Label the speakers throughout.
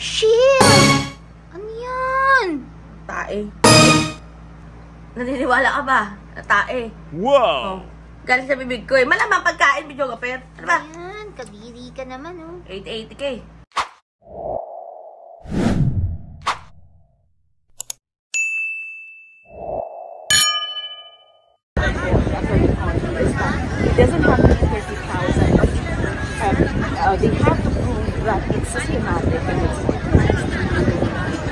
Speaker 1: Shit! Ano yan?
Speaker 2: Tae. Naniniwala ka ba? Na tae.
Speaker 3: Wow!
Speaker 2: Oh. Galing sa bibig ko eh. Malamang pagkain, videographer. Ano ba?
Speaker 1: Ayan, kadiri ka naman, oh.
Speaker 2: 880K.
Speaker 4: It doesn't have to be 30,000. They have to prove that it's systematic and it's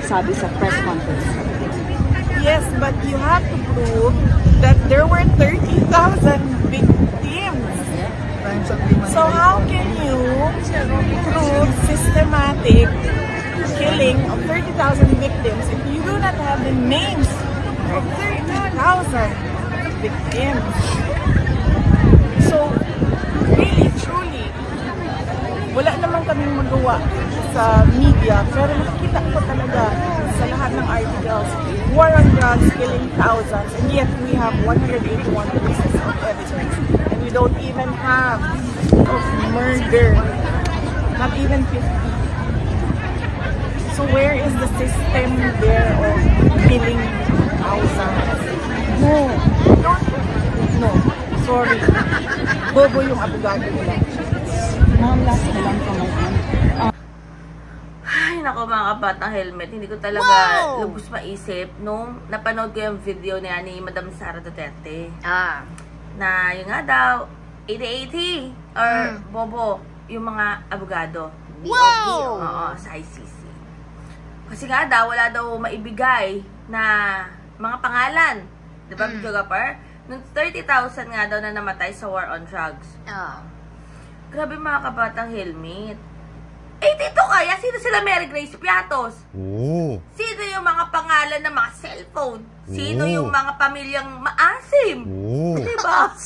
Speaker 4: sabi sa press conference.
Speaker 5: Yes, but you have to prove that there were 30,000 victims. So how can you prove systematic killing of 30,000 victims if you do not have the names of 30,000 victims? So, really, truly, wala naman kaming magawa sa media, pero nakikita ko talaga sa lahat ng articles, war on drugs, killing thousands, and yet we have 181 pieces of evidence, and we don't even have of murder, not even 50. So where is the system there of killing thousands? No, sorry. Bobo yung abogado nila.
Speaker 4: Ma'am, last ko lang from my end.
Speaker 2: Ay, naku mga kabatang helmet. Hindi ko talaga lubos maisip nung napanood ko yung video na yan ni Madam Sara Duterte. Na yun nga daw, 80-80 or bobo yung mga abogado.
Speaker 1: Wow!
Speaker 2: Oo, sa ICC. Kasi nga daw, wala daw maibigay na mga pangalan. Diba, videographer? Nung 30,000 nga daw na namatay sa war on drugs. Grabe mga kabatang helmet. Eh, dito kaya, sino sila Mary Grace Piatos? Sino yung mga pangalan ng mga cellphone? Sino yung mga pamilyang maasim? Diba?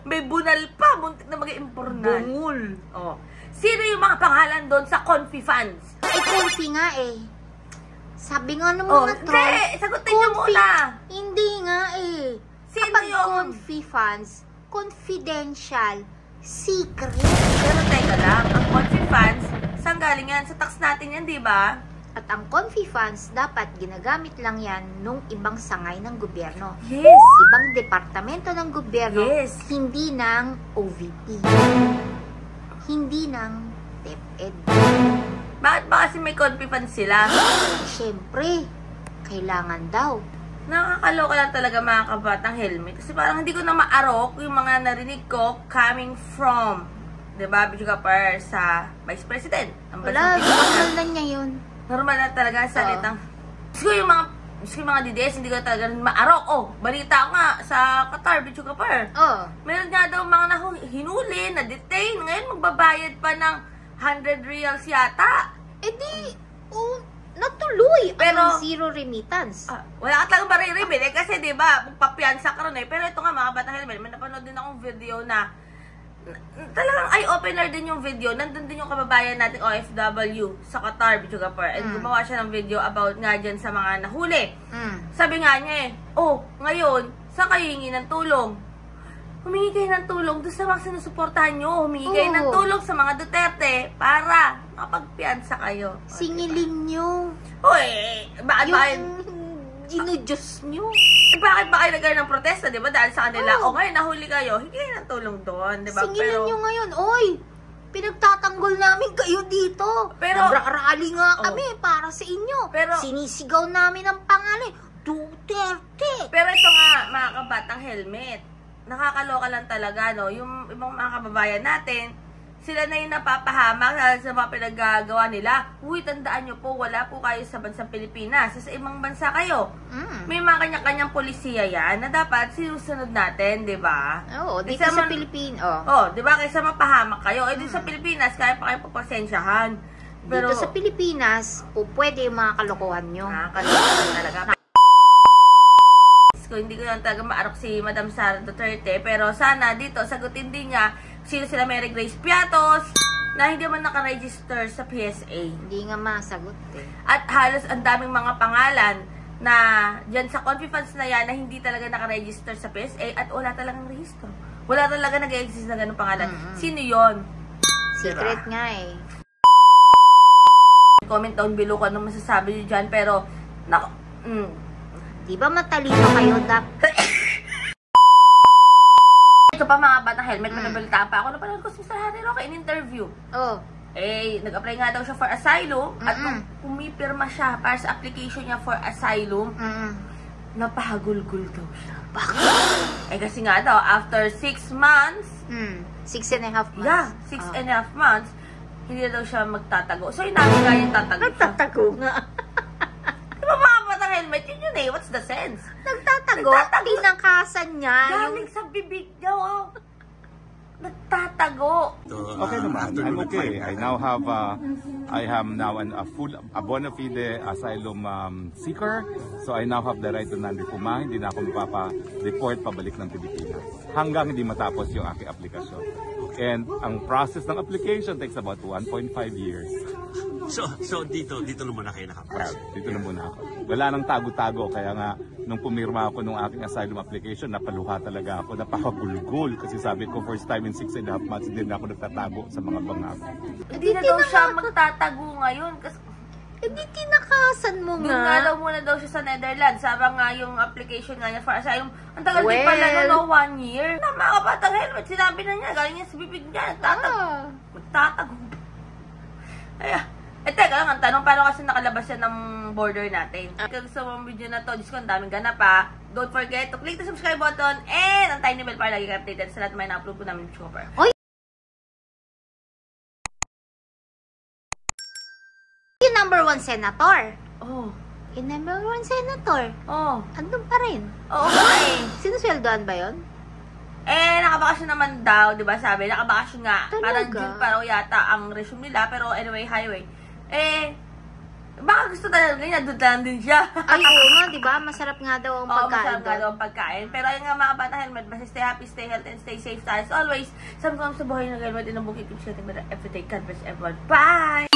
Speaker 2: May bunal pa, muntik na mag-impornal.
Speaker 1: Bungul.
Speaker 2: Oh. Sino yung mga pangalan doon sa Confi funds?
Speaker 1: Ay, Confi nga eh. Sabi nga ng mga trolls.
Speaker 2: Hindi, sagutin nyo muna.
Speaker 1: Hindi nga eh.
Speaker 2: Sino
Speaker 1: kapag
Speaker 2: yung
Speaker 1: Confi funds, confidential, secret.
Speaker 2: Pero teka lang, ang Confi funds, saan galing yan? Sa tax natin yan, di ba?
Speaker 1: At ang Confi funds, dapat ginagamit lang yan nung ibang sangay ng gobyerno.
Speaker 2: Yes.
Speaker 1: Ibang departamento ng gobyerno,
Speaker 2: Yes.
Speaker 1: hindi ng OVP. Hindi ng DepEd.
Speaker 2: Bakit ba kasi may Confi funds sila?
Speaker 1: Siyempre, kailangan daw.
Speaker 2: Nakakaloka lang talaga mga kabatang helmet. Kasi parang hindi ko na maarok yung mga narinig ko coming from, diba, videographer, sa Vice President.
Speaker 1: Wala, normal na niya yun.
Speaker 2: Normal na talaga ang salitang. Siguro yung mga DDS, hindi ko talaga maarok. Oh, balita nga sa Qatar, videographer. Meron nga daw mga hinuli, na-detain. Ngayon magbabayad pa ng 100 reals yata.
Speaker 1: Eh di, natuloy
Speaker 2: Pero,
Speaker 1: ang zero remittance.
Speaker 2: Wala ka talagang mariribil eh, kasi diba, magpapiansa ka ron eh. Pero ito nga mga batang helmet, may napanood din akong video na talagang eye-opener din yung video. Nandun din yung kababayan nating OFW sa Qatar, videographer. And gumawa siya ng video about nga dyan sa mga nahuli. Sabi nga niya eh, ngayon, saan kayo hingi ng tulong? Humingi kayo ng tulong doon sa mga sinusuportahan nyo. Humingi kayo ng tulong sa mga Duterte para makapagpiansa kayo.
Speaker 1: Singilin nyo.
Speaker 2: Bakit
Speaker 1: yung ginudyos nyo.
Speaker 2: Bakit ba kayo nagkaroon ng protesta, di ba? Dahil sa kanila, ngayon nahuli kayo, hingi kayo ng tulong doon, di ba?
Speaker 1: Singilin nyo ngayon, pinagtatanggol namin kayo dito.
Speaker 2: Pero,
Speaker 1: nagrarally nga kami para sa inyo.
Speaker 2: Pero,
Speaker 1: sinisigaw namin ang pangalan, Duterte.
Speaker 2: Pero ito nga, mga kabatang helmet, nakakaloka lang talaga, no? Yung ibang mga kababayan natin, sila na yung napapahamak sa mga pinaggagawa nila. Tandaan nyo po, wala po kayo sa bansang Pilipinas. Sa ibang bansa kayo. May mga kanya-kanyang polisiya yan na dapat sinusunod natin, di ba?
Speaker 1: Dito sa Pilipinas.
Speaker 2: Di ba? Kaysa mapahamak kayo. Dito sa Pilipinas, kaya pa kayo papasensyahan. Pero,
Speaker 1: dito sa Pilipinas, pwede yung mga kalokohan nyo.
Speaker 2: Kalokohan talaga. Hindi ko lang talaga maarok si Madam Sara Duterte, pero sana dito sagutin din niya sino sila Mary Grace Piatos na hindi man nakaregister sa PSA.
Speaker 1: Hindi nga masagot eh.
Speaker 2: At halos ang daming mga pangalan na dyan sa Confi funds na yan na hindi talaga nakaregister sa PSA at wala talagang rehistro. Wala talaga nag-exist na ganung pangalan. Sino yon?
Speaker 1: Secret nga eh.
Speaker 2: comment down below kung ano masasabi nyo dyan. Pero,
Speaker 1: Di ba matalino kayo?
Speaker 2: Ito pa mga batang helmet, manabalita pa ako. Napanood ko si Mr. Harry Roque in interview.
Speaker 1: Oh.
Speaker 2: Nag-apply nga daw siya for asylum. At kung pumipirma siya para sa application niya for asylum, napahagulgul daw siya.
Speaker 1: Bakit?
Speaker 2: Kasi nga daw, after 6 months,
Speaker 1: 6.5 months.
Speaker 2: Yeah, 6.5 months, hindi na daw siya magtatago. So, inamin nga yung tatago siya.
Speaker 1: Nagtatago nga.
Speaker 2: Diba mga batang helmet? Yun eh. What's the sense?
Speaker 1: Nagtatago? Tinangkasan niya.
Speaker 2: Galing sa bibig niya, oh. Nagtatago.
Speaker 3: Okay naman. I'm okay. I now have a bona fide asylum seeker. So I now have the right to non-refuma. Hindi na ako mapapa-report pabalik ng Pilipinas. Hanggang hindi matapos yung aking aplikasyon. And ang process ng application takes about 1.5 years.
Speaker 6: So dito na muna kayo nakapasok?
Speaker 3: Dito na muna ako. Wala nang tago-tago. Kaya nga, nung pumirma ako nung aking asylum application, napaluha talaga ako. Napakagulgul. Kasi sabi ko, first time in 6.5 months, hindi na ako nagtatago sa mga bangako.
Speaker 2: Hindi na daw siya magtatago ngayon. Kasi
Speaker 1: Hindi tinakasan mo
Speaker 2: doon nga
Speaker 1: nga.
Speaker 2: daw muna daw siya sa Netherlands. Sabi nga yung application nga niya for asylum. Ang tagal din
Speaker 1: Well,
Speaker 2: pala no, 1 year. Na mga batang helmet, sinabi na niya, galing niya sa bibig niya, magtatago. Kaya, teka lang, ang tanong, paano kasi nakalabas siya ng border natin? Kung gusto mo ang video na to, Diyos ko, ang daming ganap pa. Don't forget to click the subscribe button and ang tiny bell para lagi ka updated sa lahat ng may na-upload po namin ng Chopper.
Speaker 1: Yung number 1 senator.
Speaker 2: Oh.
Speaker 1: Yung number 1 senator.
Speaker 2: Oh.
Speaker 1: Andun pa rin.
Speaker 2: Oo nga eh.
Speaker 1: Sinusweldoan ba yun?
Speaker 2: Nakabakasyon naman daw, di ba sabi? Nakabakasyon nga.
Speaker 1: Talaga?
Speaker 2: Parang June pa raw yata ang resume nila. Pero anyway, highway. Baka gusto talaga niya, doon lang din siya.
Speaker 1: Ay, oo nga, di ba? Masarap nga daw ang
Speaker 2: Oo,
Speaker 1: pagkain.
Speaker 2: masarap nga daw ang pagkain. Pero ayun nga mga bata helmet, basta stay happy, stay healthy, and stay safe tayo. As always, sometimes sa buhay ng helmet, in a bukit, keep getting better every day. God bless everyone. Bye!